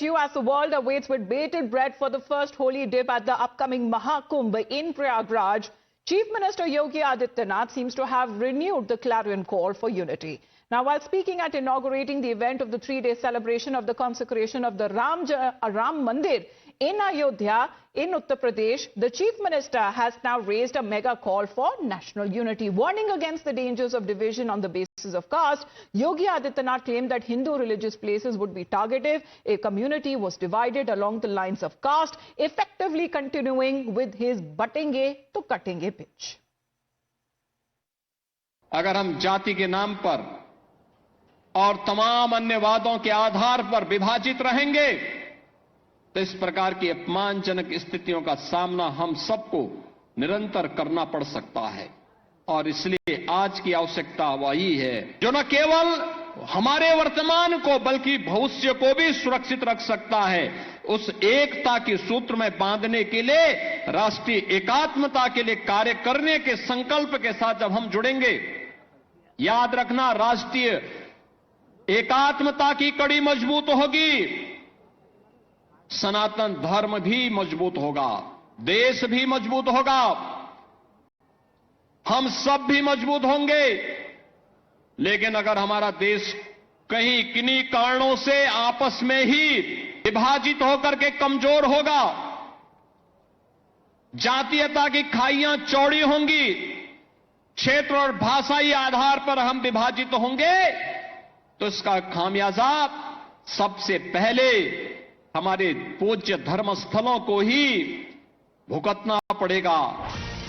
You as the world awaits with bated breath for the first holy dip at the upcoming Mahakumbh in Prayagraj, Chief Minister Yogi Adityanath seems to have renewed the clarion call for unity. Now, while speaking at inaugurating the event of the three-day celebration of the consecration of the Ram Mandir in Ayodhya in Uttar Pradesh, the Chief Minister has now raised a mega call for national unity. Warning against the dangers of division on the basis of caste, Yogi Adityanath claimed that Hindu religious places would be targeted if community was divided along the lines of caste, effectively continuing with his batenge to cutenge pitch. अगर हम जाति के नाम पर और तमाम अन्य वादों के आधार पर विभाजित रहेंगे तो इस प्रकार की अपमानजनक स्थितियों का सामना हम सबको निरंतर करना पड़ सकता है और इसलिए आज की आवश्यकता वही है जो न केवल हमारे वर्तमान को बल्कि भविष्य को भी सुरक्षित रख सकता है। उस एकता के सूत्र में बांधने के लिए, राष्ट्रीय एकात्मता के लिए कार्य करने के संकल्प के साथ जब हम जुड़ेंगे, याद रखना राष्ट्रीय एकात्मता की कड़ी मजबूत होगी, सनातन धर्म भी मजबूत होगा, देश भी मजबूत होगा, हम सब भी मजबूत होंगे। लेकिन अगर हमारा देश कहीं किन्हीं कारणों से आपस में ही विभाजित होकर के कमजोर होगा, जातीयता की खाइयां चौड़ी होंगी, क्षेत्र और भाषाई आधार पर हम विभाजित होंगे, तो इसका खामियाजा सबसे पहले हमारे पूज्य धर्म स्थलों को ही भुगतना पड़ेगा।